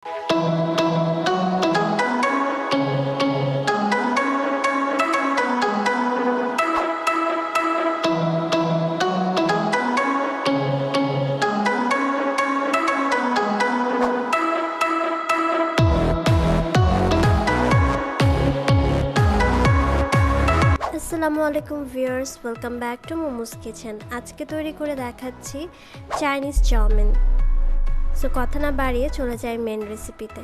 আসসালামু আলাইকুম viewers, welcome back to momos kitchen. আজকে তৈরি করে দেখাচ্ছি চাইনিজ চাউমিন। সো কথা না বাড়িয়ে চলে যাই মেন রেসিপিতে।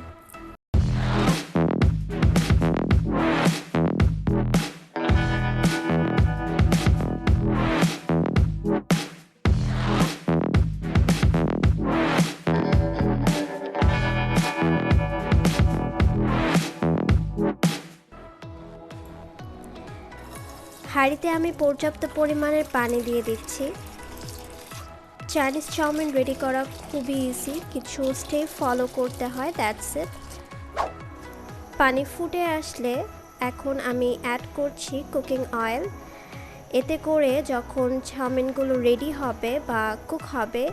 হাঁড়িতে আমি পর্যাপ্ত পরিমাণের পানি দিয়ে দিচ্ছি। চাইনিজ চাউমিন রেডি করা খুবই ইজি, কিছু স্টেপ ফলো করতে হয়, দ্যাটস ইট। পানি ফুটে আসলে এখন আমি অ্যাড করছি কুকিং অয়েল। এতে করে যখন চাউমিনগুলো রেডি হবে বা কুক হবে,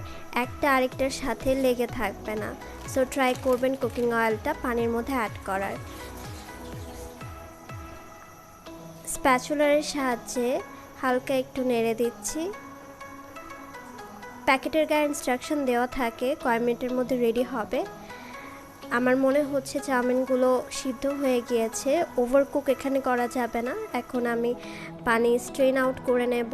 একটা আরেকটার সাথে লেগে থাকবে না। সো ট্রাই করবেন কুকিং অয়েলটা পানির মধ্যে অ্যাড করার। স্প্যাচুলারের সাহায্যে হালকা একটু নেড়ে দিচ্ছি। প্যাকেটের গায়ে ইনস্ট্রাকশন দেওয়া থাকে কয় মিনিটের মধ্যে রেডি হবে। আমার মনে হচ্ছে চাউমিনগুলো সিদ্ধ হয়ে গিয়েছে, ওভারকুক এখানে করা যাবে না। এখন আমি পানি স্ট্রেন আউট করে নেব।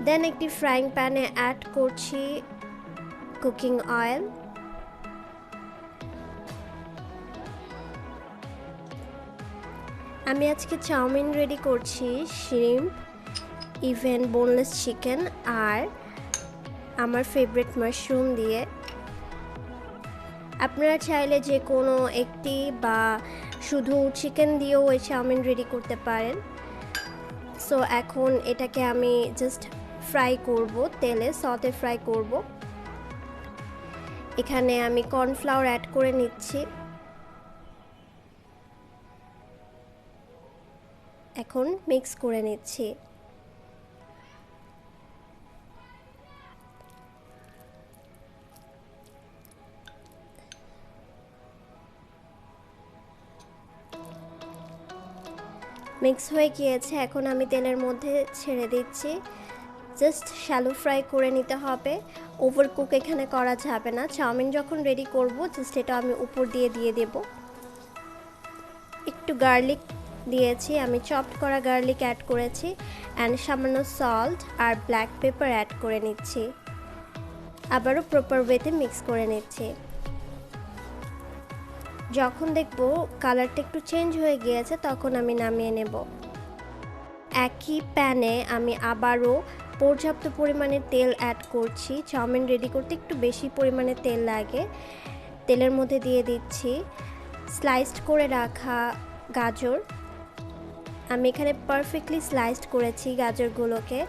দেন একটি ফ্রাইং প্যানে অ্যাড করছি কুকিং অয়েল। আমি আজকে চাউমিন রেডি করছি শ্রিম্প, ইভেন বোনলেস চিকেন আর আমার ফেভারিট মাশরুম দিয়ে। আপনারা চাইলে যে কোনো একটি বা শুধু চিকেন দিয়েও এই চাউমিন রেডি করতে পারেন। সো এখন এটাকে আমি জাস্ট ফ্রাই করব, তেলে সতে ফ্রাই করব। এখানে আমি কর্নফ্লাওয়ার অ্যাড করে নিচ্ছি। এখন মিক্স করে নিচ্ছি। মিক্স হয়ে গিয়েছে, এখন আমি তেলের মধ্যে ছেড়ে দিচ্ছি। জাস্ট শ্যালো ফ্রাই করে নিতে হবে, ওভারকুক এখানে করা যাবে না। চাউমিন যখন রেডি করব জাস্ট এটা আমি উপর দিয়ে দেব। একটু গার্লিক দিয়েছি, আমি চপড করা গার্লিক অ্যাড করেছি অ্যান্ড সামান্য সল্ট আর ব্ল্যাক পেপার অ্যাড করে নিচ্ছি। আবারও প্রপার ওয়েতে মিক্স করে নিচ্ছি। যখন দেখব কালারটা একটু চেঞ্জ হয়ে গিয়েছে তখন আমি নামিয়ে নেব। একই প্যানে আমি আবারও পর্যাপ্ত পরিমাণে তেল অ্যাড করছি। চাউমিন রেডি করতে একটু বেশি পরিমাণে তেল লাগে। তেলের মধ্যে দিয়ে দিচ্ছি স্লাইসড করে রাখা গাজর। আমি এখানে পারফেক্টলি স্লাইসড করেছি গাজরগুলোকে,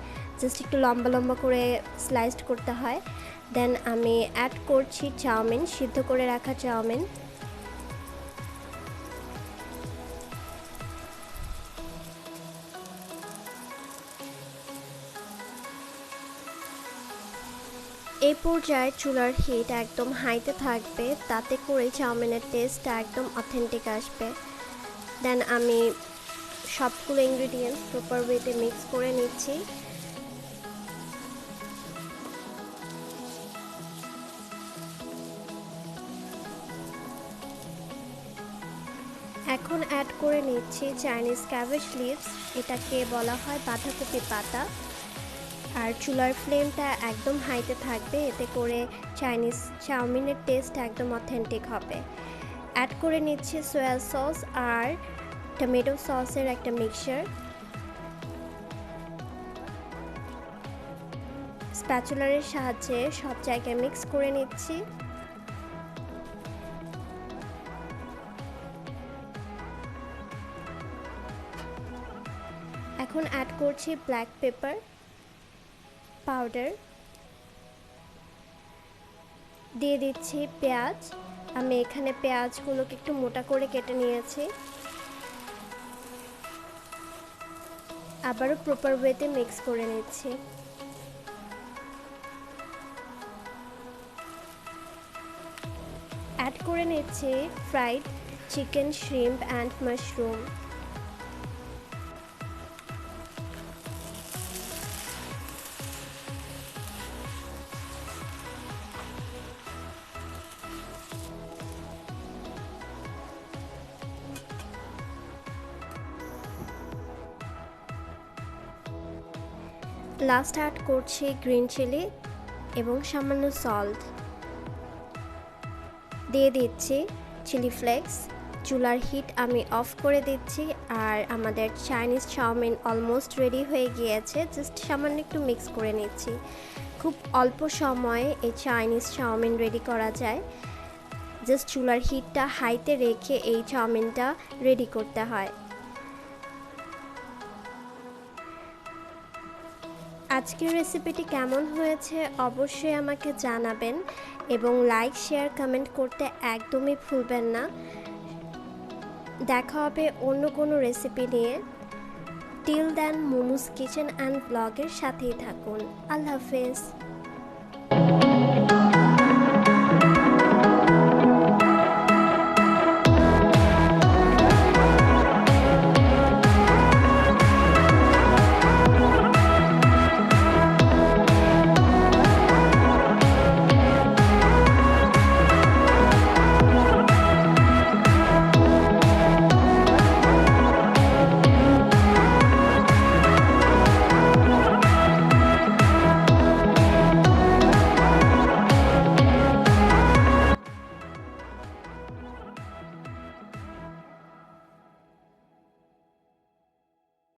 জাস্ট একটু লম্বা লম্বা করে স্লাইসড করতে হয়। দেন আমি অ্যাড করছি চাউমিন, সিদ্ধ করে রাখা চাউমিন। এই পর্যায়ে চুলার হিট একদম হাইতে থাকবে, তাতে করে চাউমিনের টেস্টটা একদম অথেন্টিক আসবে। দেন আমি সবগুলো ইনগ্রিডিয়েন্টস প্রপার ওয়েতে মিক্স করে নিচ্ছি। এখন অ্যাড করে নিচ্ছি চাইনিজ ক্যাবেজ লিভস, এটাকে বলা হয় বাঁধাকপি পাতা। আর চুলার ফ্লেমটা একদম হাইতে থাকবে, এতে করে চাইনিজ চাউমিনের টেস্ট একদম অথেন্টিক হবে। অ্যাড করে নিচ্ছি সয়া সস আর টমেটো সসের একটা মিক্সচার। স্প্যাচুলারের সাহায্যে সব জায়গায় মিক্স করে নিচ্ছি। এখন অ্যাড করছি ব্ল্যাক পেপার পাউডার, দিয়ে দিচ্ছি পেঁয়াজ। আমি এখানে পেঁয়াজগুলোকে একটু মোটা করে কেটে নিয়েছি। আবারও প্রপার ওয়েতে মিক্স করে নিচ্ছি। অ্যাড করে নিচ্ছি fried chicken, shrimp and mushroom. Last add করছি গ্রিন চিলি এবং সামান্য সল্ট। দিয়ে দিচ্ছি চিলি ফ্লেক্স। চুলার হিট আমি অফ করে দিচ্ছি আর আমাদের চাইনিজ চাউমিন অলমোস্ট রেডি হয়ে গিয়েছে। জাস্ট সামান্য একটু মিক্স করে নিচ্ছি। খুব অল্প সময়ে এই চাইনিজ চাউমিন রেডি করা যায়। জাস্ট চুলার হিটটা হাইতে রেখে এই চাউমিনটা রেডি করতে হয়। আজকের রেসিপিটি কেমন হয়েছে অবশ্যই আমাকে জানাবেন এবং লাইক, শেয়ার, কমেন্ট করতে একদমই ভুলবেন না। দেখা হবে অন্য কোনো রেসিপি নিয়ে। টিল দেন মুমুস কিচেন অ্যান্ড ব্লগের সাথেই থাকুন। আল্লাহ হাফেজ।